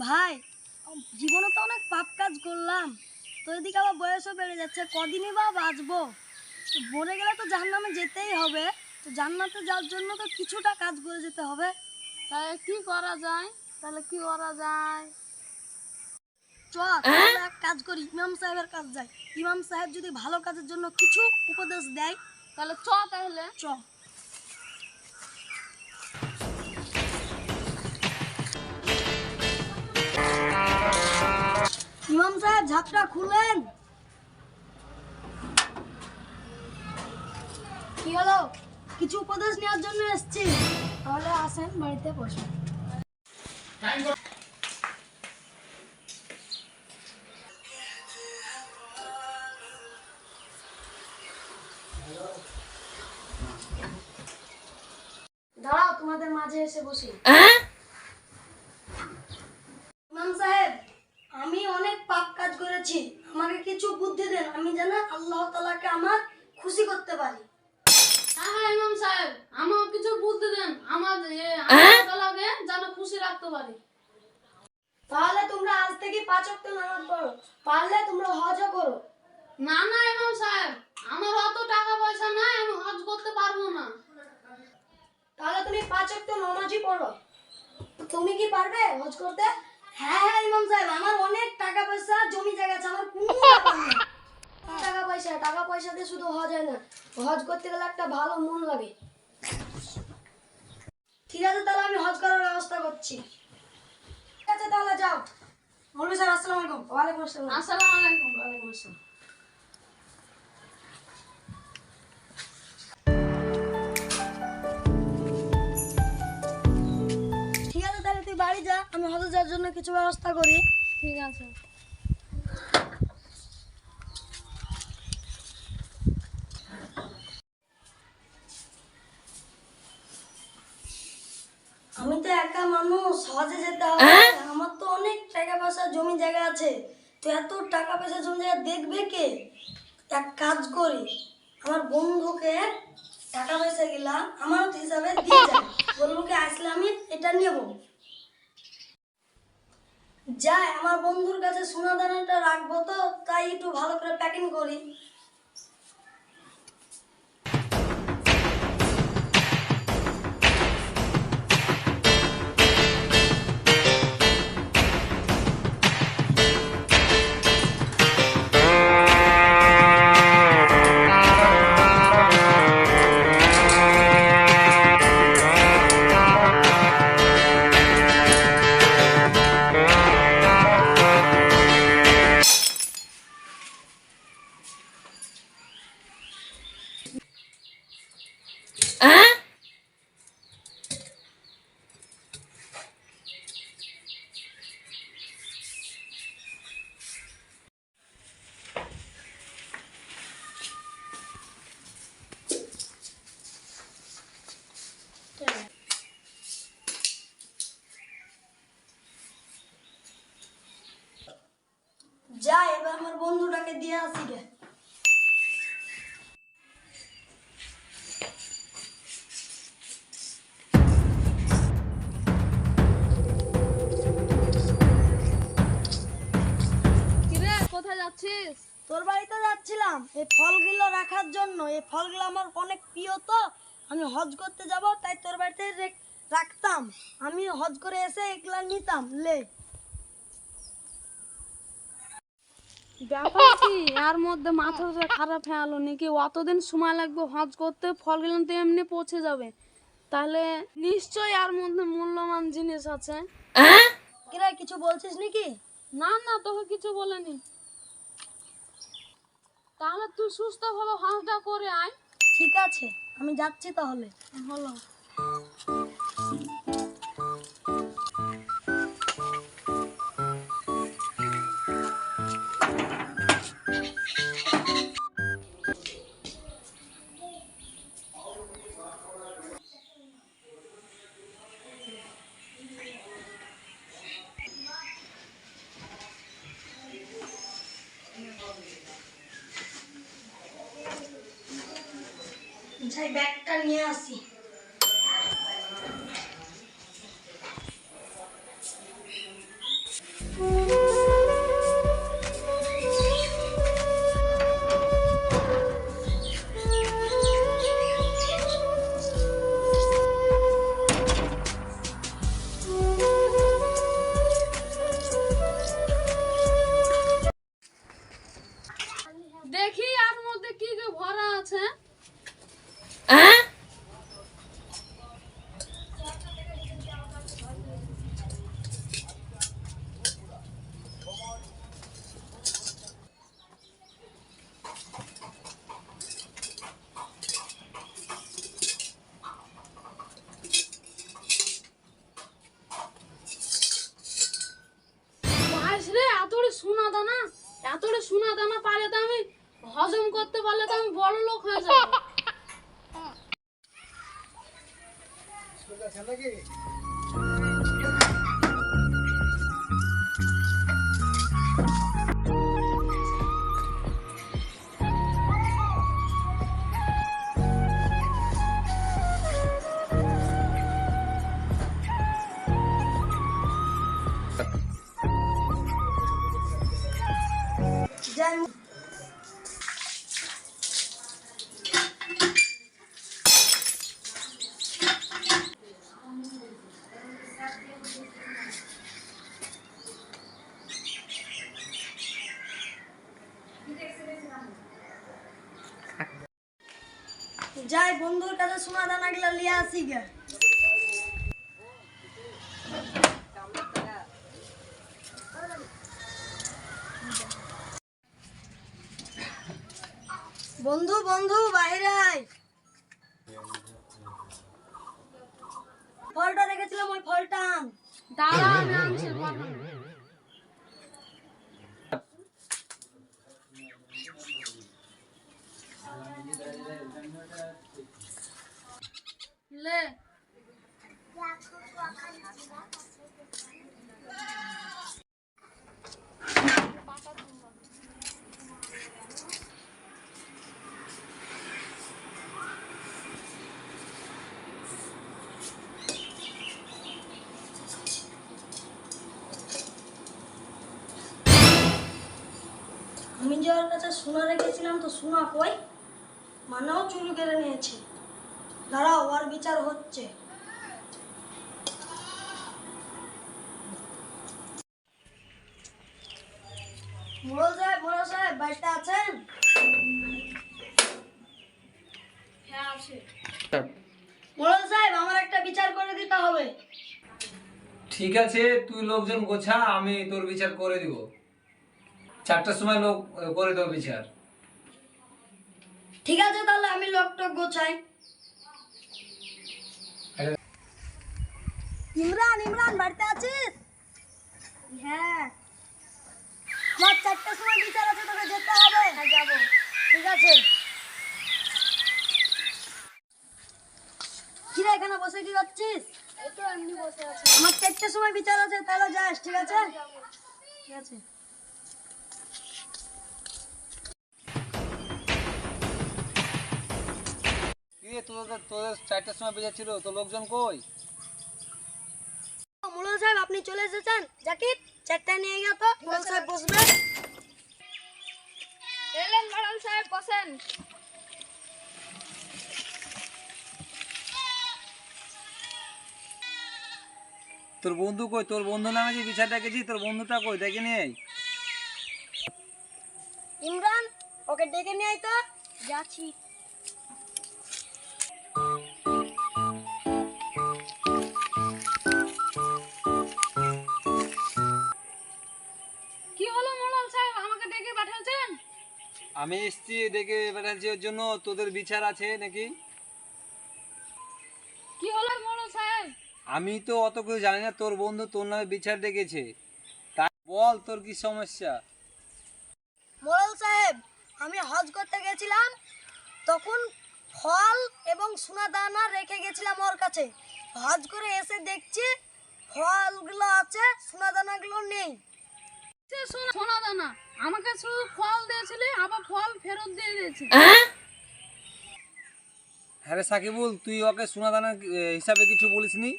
ভাই, জীবনে তো অনেক পাপ কাজ করলাম, তো এদিকে আবার বয়সও বেড়ে যাচ্ছে, কদিনই বা বাঁচবো। তো মরে গেলে তো জাহান্নামে যেতেই হবে, তো জান্নাতে যাওয়ার জন্য তো কিছুটা কাজ করে যেতে হবে। তাহলে কি করা যায়? তাহলে এক কাজ করি, ইমাম সাহেবের কাজ যাই। ইমাম সাহেব যদি ভালো কাজের জন্য কিছু উপদেশ দেয়, তাহলে তাহলে চ। ইমাম সাহেব, ঝাপটা খুলেন। কি হলো? কিছু উপদেশ নেওয়ার জন্য এসেছি। তাহলে আসেন, বাড়িতে বসেন। দাঁড়াও, তোমাদের মাঝে এসে বসি। ইমাম সাহেব, আমি অনেক পাপ কাজ করেছি, আমাকে কিছু বুদ্ধি দেন, আমি যেন আল্লাহ তাআলাকে আমার খুশি করতে পারি। হ্যাঁ ইমাম সাহেব, আমাকে কিছু বুদ্ধি দেন, আল্লাহ তাআলাকে যেন খুশি রাখতে পারি। তাহলে তোমরা আজ থেকে 5 ওয়াক্ত নামাজ পড়ো, পারলে তোমরা হজও করো। না না ইমাম সাহেব, আমার অত টাকা পয়সা নাই, আমি হজ করতে পারবো না। তাহলে তুমি 5 ওয়াক্ত নামাজই পড়ো। তুমি কি পারবে হজ করতে? হ্যাঁ হ্যাঁ ইমাম সাহেব, আমার অনেক টাকা পয়সা জমি জায়গা আছে, আমার কোনো ব্যাপার নেই। টাকা পয়সা দিয়ে শুধু হজ হয় না, হজ করতে গেলে একটা ভালো মন লাগে। ঠিক আছে, তাহলে আমি হজ করার ব্যবস্থা করছি। ঠিক আছে, তাহলে যাও। মৌলভী সাহেব, আসসালামু আলাইকুম। ওয়ালাইকুম আসসালাম। আসসালামু আলাইকুম। ওয়ালাইকুম আসসালাম। ঠিক আছে, তাহলে তুই বাড়ি যা, আমি হজে যাওয়ার জন্য কিছু ব্যবস্থা করি। ঠিক আছে। আমি তো একা মানুষ, হজে যেতে হবে, আমার তো অনেক টাকা পয়সা জমি জায়গা আছে, তো এত টাকা পয়সা জমি জায়গা দেখবে কে? এক কাজ করি, আমার বন্ধুকে টাকা পয়সা গেলা আমার হিসাবে দিয়ে যায়, বলবো কি আসলে আমি এটা নেব। যাই, আমার বন্ধুর কাছে সোনা দানাটা রাখবো, তো তাই একটু ভালো করে প্যাকিং করি। যাই, এবার আমার বন্ধুটাকে দিয়ে আসি গে। কিরে, কোথায় যাচ্ছিস? তোর বাড়িতে যাচ্ছিলাম এই ফলগুলো রাখার জন্য, এই ফলগুলো আমার অনেক প্রিয়, তো আমি হজ করতে যাব, তাই তোর বাড়িতে রাখতাম, আমি হজ করে এসে এগুলা নিতাম। লে। ব্যাপার কি, এর মধ্যে মাথাটা খারাপ হয়ে গেল নাকি? অতদিন সময় লাগবে হজ করতে, ফলগুলো তো এমনি পচে যাবে, তাহলে নিশ্চয়ই এর মধ্যে মূল্যবান জিনিস আছে। কিরা, কিছু বলছিস নাকি? না না, তোকে কিছু বলেনি। তাহলে তুই সুস্থভাবে হজটা করে আয়। ঠিক আছে, আমি যাচ্ছি তাহলে। হলো। যাই, ব্যাগটা নিয়ে আসি। এতটা সোনা দানা, এতটা সোনা দানা পাইলে তো আমি হজম করতে পারলে তো আমি বড় লোক হয়ে যাবো। যাই যাই বন্ধুর কাছে সোনা দানা গুলা লিয়ে আসি গে। বন্ধু বন্ধু বাইরে আয়, ফলটা রেখেছিলাম ওই ফলটা আন। দাঁড়া আমি আনছি, পারবো না। লে আমি যে ওর কাছে সোনা রেখেছিলাম তো সোনা কই, মানাও চুরি করে নিয়েছে। দাঁড়াও ওর বিচার হচ্ছে। মোড়ল সাহেব বাড়িতে আছেন? হ্যাঁ আছে। মোড়ল সাহেব আমার একটা বিচার করে দিতে হবে। ঠিক আছে, তুই লোকজন গোছা, আমি তোর বিচার করে দিব। 4টার সময় লোক করে দেবো বিচার। ঠিক আছে তাহলে আমি লোকটা গোছাই। ইমরান ইমরান বাড়িতে আছিস? হ্যাঁ, আমার 4টার সময় বিচার আছে, তোকে যেতে হবে। হ্যাঁ যাবো। ঠিক আছে। কিরে এখানে বসে কি করছিস? এই তো এমনি বসে আছি। আমার 4টার সময় বিচার আছে, তাহলে যাস। ঠিক আছে ঠিক আছে। কি রে, তোদের 4টার সময় বিচার ছিল, তো লোকজন কই? মোড়ল সাহেব আপনি চলে এসেছেন। জাকির 4টা নিয়ে গিয়ে তো মোড়ল সাহেব বসবে। এলেন ম্যাডাম সাহেব, বসেন। তোর বন্ধু কই? তোর বন্ধু নামে যে বিচার ডেকেছি, তোর বন্ধুটা কই? দেখে নিয়ে আয়। ইমরান ওকে ডেকে নিয়ে আয় তো। যাচ্ছি। কি হলো মোড়ল সাহেব, আমাকে ডেকে পাঠাচ্ছেন? আমি এসছি দেখে বেড়াচ্ছি, ওর জন্য তোদের বিচার আছে নাকি? কি হলো মোড়ল সাহেব? আমি তো অত কিছু জানি না, তোর বন্ধু তোর নামে বিচার ডেকেছে, তাই বল তোর কি সমস্যা? মোড়ল সাহেব আমি হজ করতে গেছিলাম, তখন ফল এবং সোনা দানা রেখে গেছিলাম ওর কাছে। হজ করে এসে দেখছি ফলগুলো আছে, সোনা দানাগুলো নেই। সে সোনা দানা আমাকে শুধু ফল দিয়েছিলে, আবার ফল ফেরত দিয়ে দিয়েছে। হ্যাঁ রে সাকিবুল, তুই ওকে সোনাদানার হিসাবে কিছু বলিসনি?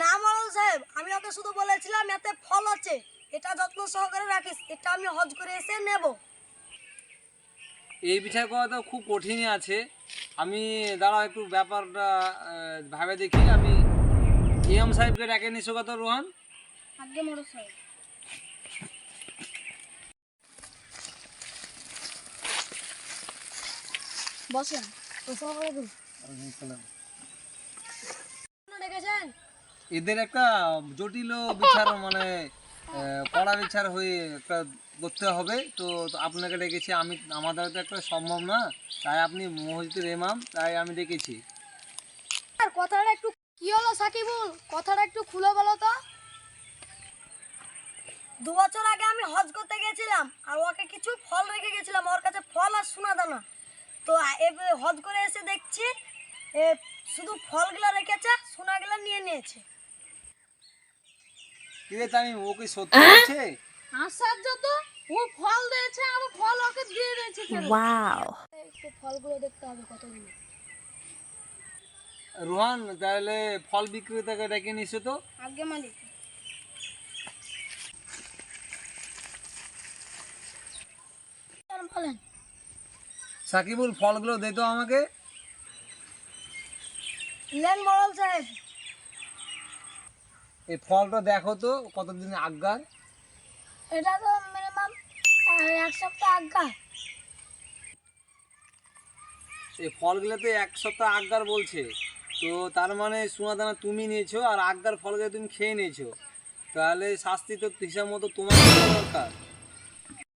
না মোড়ল সাহেব, আমি ওকে শুধু বলেছিলাম এতে ফল আছে, এটা যত্ন সহকারে রাখিস, এটা আমি হজ করে এসে নেব। এই বিচার করা তো খুব কঠিনই আছে। আমি দাঁড়াও একটু ব্যাপারটা ভাবে দেখি। আমি ইমাম সাহেবকে ডেকে নিছো কত রোহান? আগে মোড়ল সাহেব। বসেন। ডেকেছেন? এদের একটা জটিল বিচার মানে কড়া বিচার হয়ে একটা করতে হবে, তো আপনাকে ডেকেছি আমি। আমাদের তো একটা সম্ভব না, তাই আপনি মসজিদের ইমাম, তাই আমি ডেকেছি। আর কথাটা একটু কি হলো সাকিবুল, কথাটা একটু খুলে বলো তো। 2 বছর আগে আমি হজ করতে গেছিলাম আর ওকে কিছু ফল রেখে গেছিলাম, ওর কাছে ফল আর সোনা দানা। তো এবার হজ করে এসে দেখছি শুধু ফলগুলো রেখেছে, সোনাগুলো নিয়ে নিয়েছে। কিরে তামিম, ও কি সত্যি বলছে? আশ্চর্য তো, ও ফল দিয়েছে আবার ফল ওকে দিয়ে দিয়েছে কেন? একটু ফলগুলো দেখতে হবে কতগুলো। রোহান, তাহলে ফল বিক্রেতাকে ডেকে নিছো তো? আগে মালিক বলেন। সাকিবুল, ফলগুলো দে তো আমাকে। লেন মোড়ল সাহেব। এই ফলটা দেখো তো কতদিন আগার। এটা তো মিনিমাম 1 সপ্তাহ আগে। এই ফলগুলোতে 1 সপ্তাহ আগার বলছে, তো তার মানে সোনা দানা তুমি নিয়েছো আর আগার ফলগুলো তুমি খেয়ে নিয়েছো, তাহলে শাস্তি তো হিসাব মতো তোমার দেওয়া দরকার।